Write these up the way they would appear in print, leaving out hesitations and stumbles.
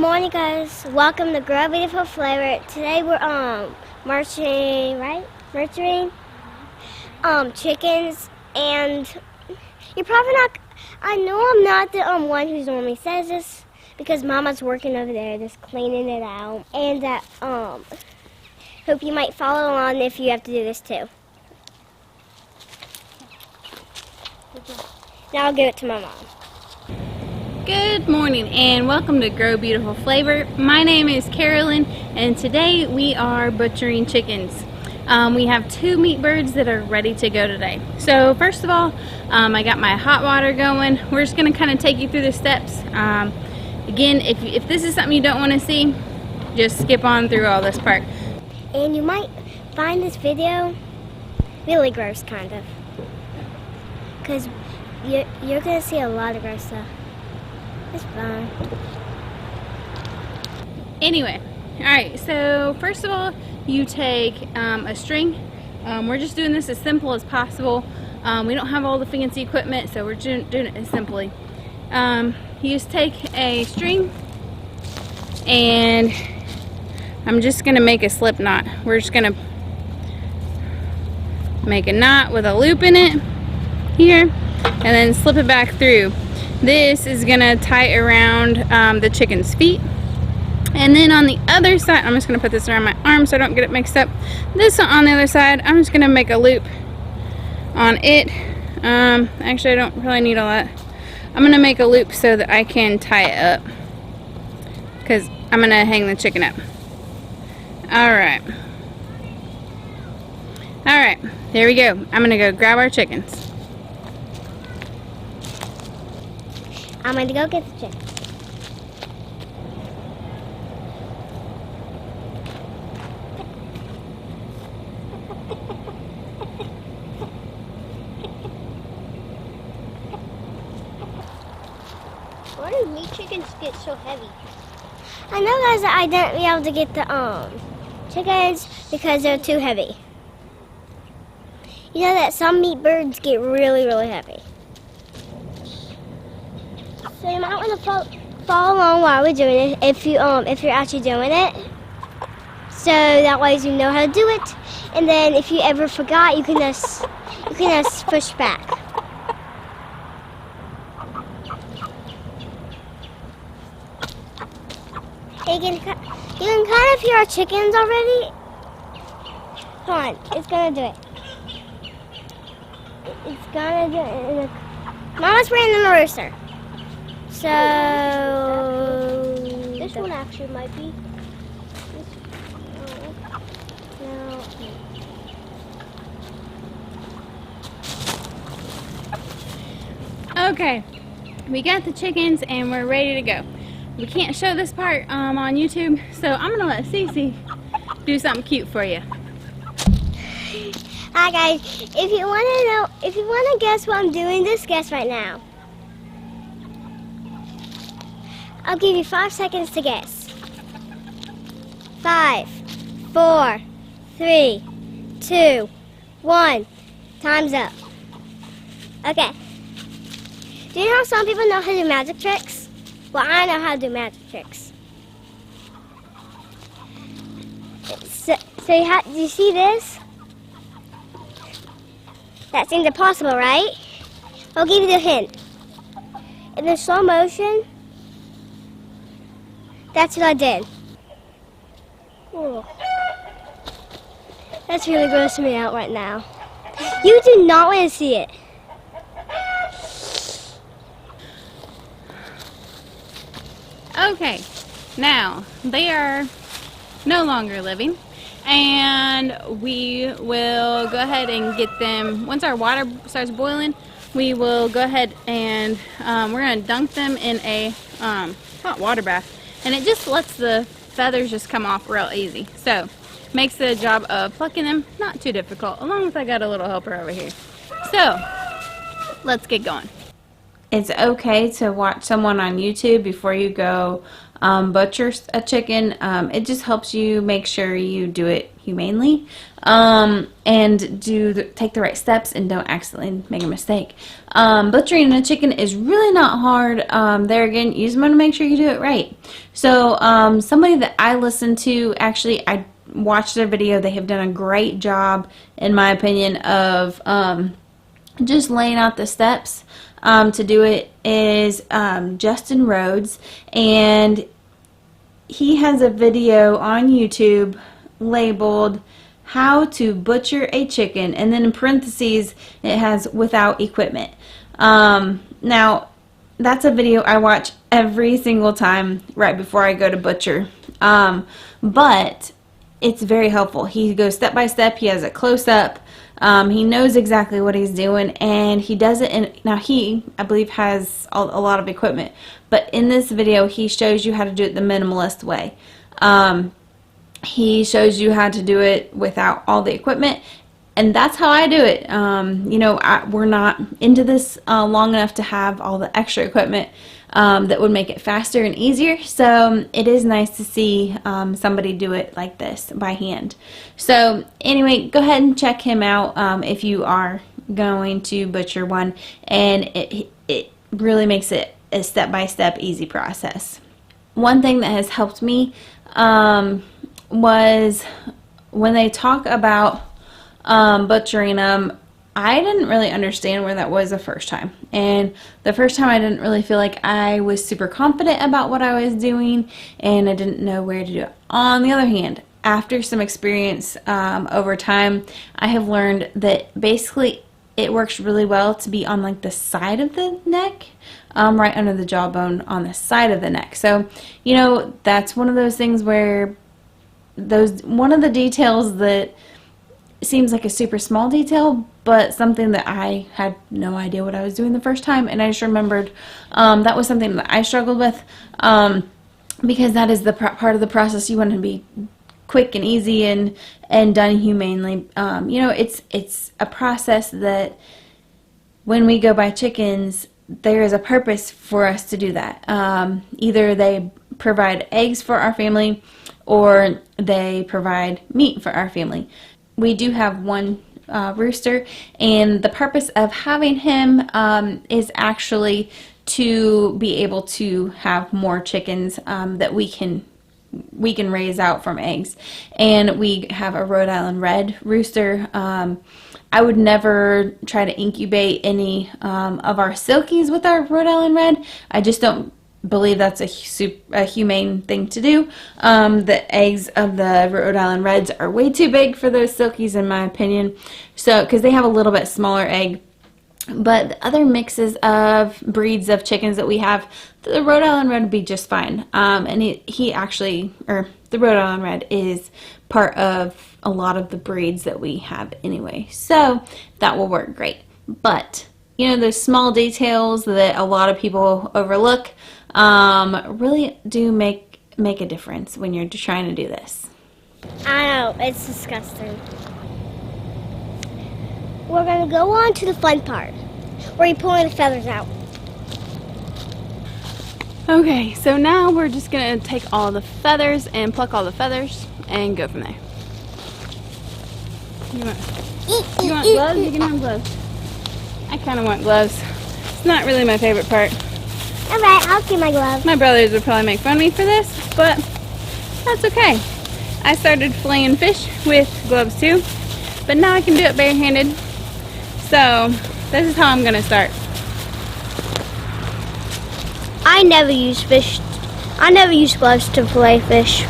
morning, guys. Welcome to Grow Beautiful Flavor. Today we're marching, right? Nurturing chickens, and you're probably not. I know I'm not the one who normally says this because Mama's working over there, just cleaning it out, and hope you might follow along if you have to do this too. Now I'll give it to my mom. Good morning and welcome to Grow Beautiful Flavor. My name is Carolyn and today we are butchering chickens. We have 2 meat birds that are ready to go today. So first of all, I got my hot water going. We're just going to kind of take you through the steps. Again, if this is something you don't want to see, just skip on through all this part. And you might find this video really gross, kind of, because you're going to see a lot of gross stuff. It's fun. Anyway, alright, so first of all, you take a string. We're just doing this as simple as possible. We don't have all the fancy equipment, so we're doing it as simply. You just take a string, and I'm just going to make a slip knot. We're just going to make a knot with a loop in it here, and then slip it back through. This is going to tie around the chicken's feet. And then on the other side, I'm just going to put this around my arm so I don't get it mixed up. This one on the other side, I'm just going to make a loop on it. Actually, I don't really need all that. I'm going to make a loop so that I can tie it up, because I'm going to hang the chicken up. Alright. Alright, there we go. I'm going to go grab our chickens. I'm going to go get the chicken. Why do meat chickens get so heavy? I know, guys, that I didn't be able to get the chickens because they're too heavy. You know that some meat birds get really, really heavy. So you might want to follow along while we're doing it if you're actually doing it. So that way you know how to do it. And then if you ever forgot, you can just push back. You can kind of hear our chickens already. Come on, it's gonna do it. It's gonna do it. Mama's bringing in the rooster. So This one actually might be. No. Okay, we got the chickens and we're ready to go. We can't show this part on YouTube, so I'm gonna let Cece do something cute for you. Hi guys, if you want to guess what I'm doing, just guess right now. I'll give you 5 seconds to guess. 5, 4, 3, 2, 1. Time's up. Okay. Do you know how some people know how to do magic tricks? Well, I know how to do magic tricks. So do you see this? That seems impossible, right? I'll give you the hint. In the slow motion, that's what I did. Ooh. That's really grossing me out right now. You do not want to see it. Okay, now they are no longer living, and we will go ahead and get them. Once our water starts boiling, we will go ahead and we're going to dunk them in a hot water bath, and it just lets the feathers just come off real easy. So makes the job of plucking them not too difficult, along with I got a little helper over here. So let's get going. it's okay to watch someone on YouTube before you go butcher a chicken. It just helps you make sure you do it humanely, and take the right steps and don't accidentally make a mistake. Butchering a chicken is really not hard. There again, you just want to make sure you do it right. So somebody that I listened to, actually I watched their video. They have done a great job, in my opinion, of just laying out the steps to do it, is Justin Rhodes, and he has a video on YouTube labeled "How to Butcher a Chicken," and then in parentheses it has "without equipment." Now that's a video I watch every single time right before I go to butcher, but it's very helpful. He goes step by step. He has a close-up. He knows exactly what he's doing, and he does it in, now he, I believe, has a lot of equipment, but in this video he shows you how to do it the minimalist way. He shows you how to do it without all the equipment, and that's how I do it. You know, we're not into this long enough to have all the extra equipment that would make it faster and easier, so it is nice to see somebody do it like this by hand. So anyway, go ahead and check him out if you are going to butcher one, and it really makes it a step-by-step easy process. One thing that has helped me was when they talk about butchering them, I didn't really understand where that was the first time. And the first time I didn't really feel like I was super confident about what I was doing, and I didn't know where to do it. On the other hand, after some experience over time, I have learned that basically it works really well to be on like the side of the neck, right under the jawbone on the side of the neck. So, you know, that's one of those things where one of the details that seems like a super small detail, but something that I had no idea what I was doing the first time, and I just remembered that was something that I struggled with, because that is the part of the process you want to be quick and easy and done humanely. You know, it's a process that when we go buy chickens, there is a purpose for us to do that. Either they provide eggs for our family, or they provide meat for our family. We do have one rooster, and the purpose of having him is actually to be able to have more chickens that we can raise out from eggs. And we have a Rhode Island Red rooster. I would never try to incubate any of our silkies with our Rhode Island Red. I just don't believe that's a humane thing to do. The eggs of the Rhode Island Reds are way too big for those silkies, in my opinion. So, because they have a little bit smaller egg. But the other mixes of breeds of chickens that we have, the Rhode Island Red would be just fine. And he actually, or the Rhode Island Red is part of a lot of the breeds that we have anyway. So that will work great. But, you know, those small details that a lot of people overlook really do make a difference when you're trying to do this. I know, it's disgusting. We're going to go on to the fun part, where you're pulling the feathers out. Okay, so now we're just going to take all the feathers and pluck all the feathers and go from there. You want gloves? You can have gloves. I kind of want gloves. It's not really my favorite part. Alright, I'll keep my gloves. My brothers would probably make fun of me for this, but that's okay. I started filleting fish with gloves too, but now I can do it barehanded. So this is how I'm going to start. I never use gloves to fillet fish.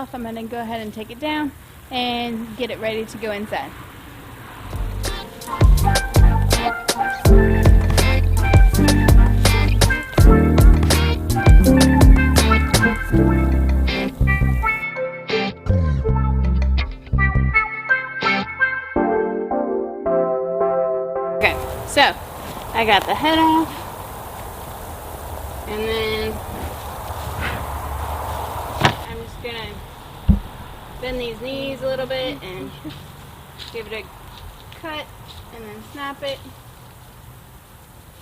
off, I'm going to go ahead and take it down and get it ready to go inside. Okay, so I got the head off, and then I'm just gonna bend these knees a little bit and give it a cut, and then snap it.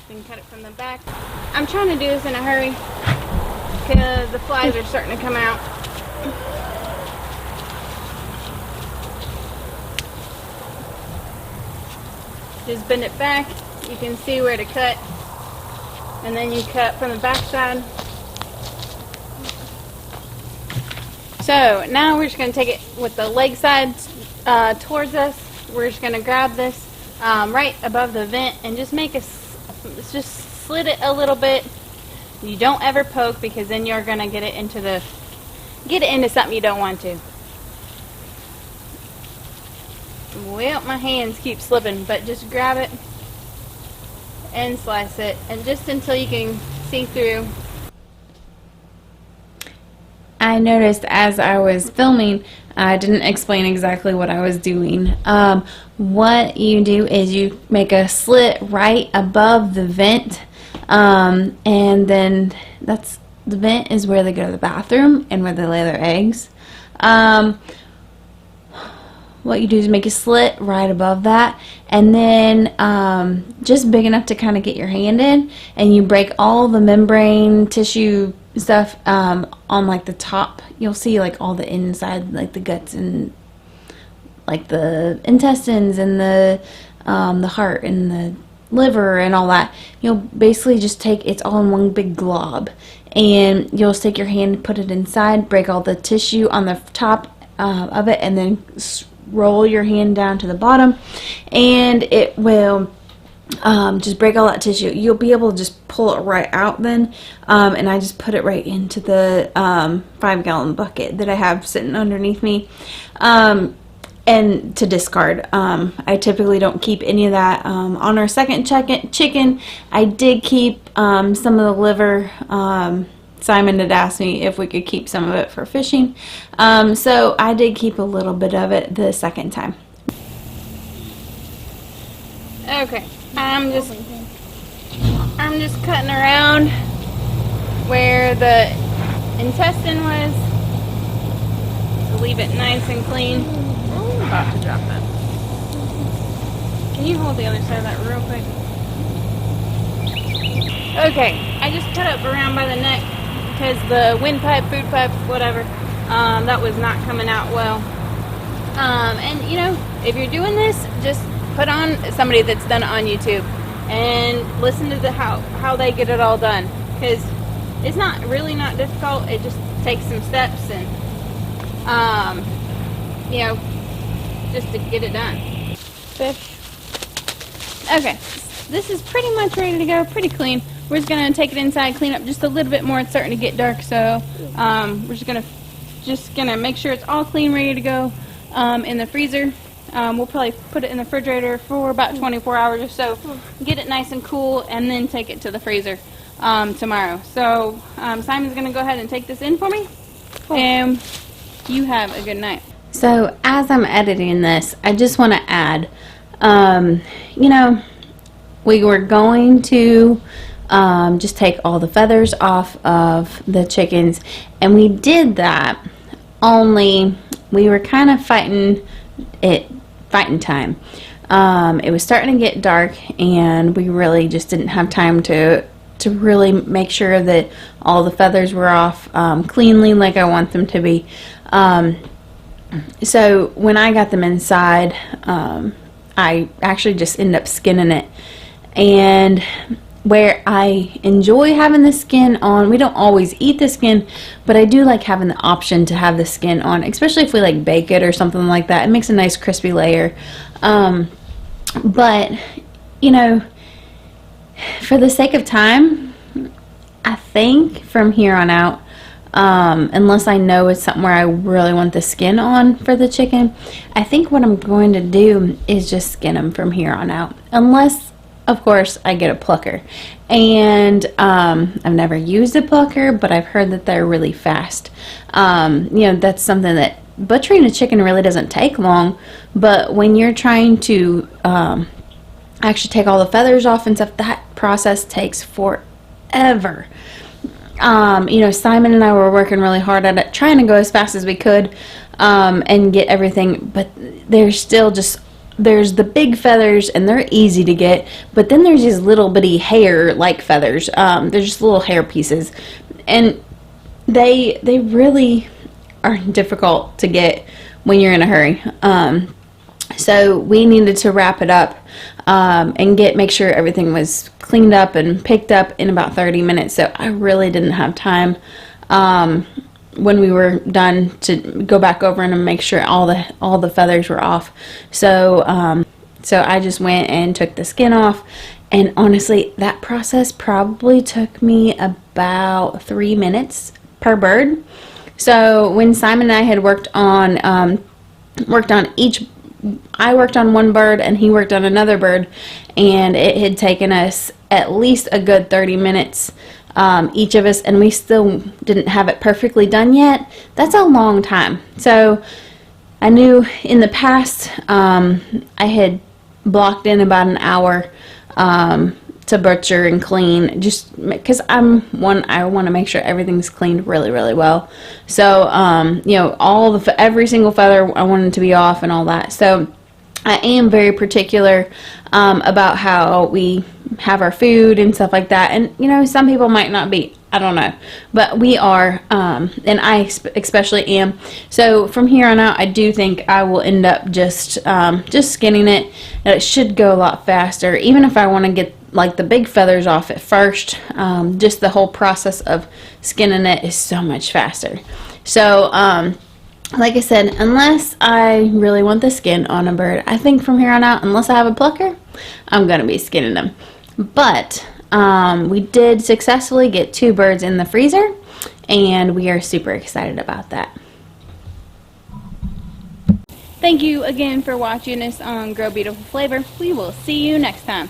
Then cut it from the back. I'm trying to do this in a hurry because the flies are starting to come out. Just bend it back. You can see where to cut, and then you cut from the back side. So now we're just going to take it with the leg side towards us. We're just going to grab this right above the vent and just just slit it a little bit. You don't ever poke, because then you're going to get it into something you don't want to. Well, my hands keep slipping, but just grab it and slice it, and just until you can see through. I noticed as I was filming, I didn't explain exactly what I was doing. What you do is you make a slit right above the vent, and then the vent is where they go to the bathroom and where they lay their eggs. What you do is make a slit right above that, and then just big enough to kind of get your hand in, and you break all the membrane tissue stuff on like the top. You'll see like all the inside, like the guts and like the intestines and the heart and the liver and all that. You'll basically just take, it's all in one big glob, and you'll stick your hand, put it inside, break all the tissue on the top of it, and then roll your hand down to the bottom, and it will just break all that tissue. You'll be able to just pull it right out then, and I just put it right into the 5-gallon bucket that I have sitting underneath me, and to discard. I typically don't keep any of that. On our second chicken, I did keep some of the liver. Simon had asked me if we could keep some of it for fishing, so I did keep a little bit of it the second time. Okay, I'm just cutting around where the intestine was to leave it nice and clean. Oh, I'm about to drop that. Can you hold the other side of that real quick? Okay, I just cut up around by the neck because the windpipe, food pipe, whatever, that was not coming out well. And you know, if you're doing this, just put on somebody that's done it on YouTube and listen to how they get it all done, because it's really not difficult. It just takes some steps, and you know, just to get it done. Fish. Okay, this is pretty much ready to go, pretty clean. We're just gonna take it inside, clean up just a little bit more. It's starting to get dark, so we're just gonna make sure it's all clean, ready to go in the freezer. We'll probably put it in the refrigerator for about 24 hours or so, get it nice and cool, and then take it to the freezer tomorrow. So Simon's gonna go ahead and take this in for me, and you have a good night. So as I'm editing this, I just want to add, you know, we were going to just take all the feathers off of the chickens, and we did that, only we were kind of fighting time. It was starting to get dark, and we really just didn't have time to really make sure that all the feathers were off cleanly like I want them to be. So when I got them inside, I actually just ended up skinning it. And where I enjoy having the skin on, we don't always eat the skin, but I do like having the option to have the skin on, especially if we like bake it or something like that. It makes a nice crispy layer. But, you know, for the sake of time, I think from here on out, unless I know it's something where I really want the skin on for the chicken. I think what I'm going to do is just skin them from here on out, unless, of course, I get a plucker. And I've never used a plucker, but I've heard that they're really fast. That's something that butchering a chicken really doesn't take long, but when you're trying to actually take all the feathers off and stuff, that process takes forever. Simon and I were working really hard at it, trying to go as fast as we could and get everything, but there's the big feathers, and they're easy to get, but then there's these little bitty hair like feathers. They're just little hair pieces, and they really are difficult to get when you're in a hurry. So we needed to wrap it up and make sure everything was cleaned up and picked up in about 30 minutes. So I really didn't have time when we were done to go back over and make sure all the feathers were off. So I just went and took the skin off, and honestly, that process probably took me about 3 minutes per bird. So when Simon and I had worked on I worked on one bird and he worked on another bird, and it had taken us at least a good 30 minutes each of us, and we still didn't have it perfectly done yet. That's a long time. So I knew in the past I had blocked in about an hour to butcher and clean, just because I want to make sure everything's cleaned really, really well. So every single feather I wanted to be off and all that. So I am very particular about how we have our food and stuff like that. And some people might not be. I don't know, but we are, and I especially am. So from here on out, I do think I will end up just skinning it. And it should go a lot faster, even if I want to get like the big feathers off at first. Just the whole process of skinning it is so much faster. So like I said, unless I really want the skin on a bird, I think from here on out, unless I have a plucker, I'm gonna be skinning them. But we did successfully get 2 birds in the freezer, and we are super excited about that. Thank you again for watching us on Grow Beautiful Flavor. We will see you next time.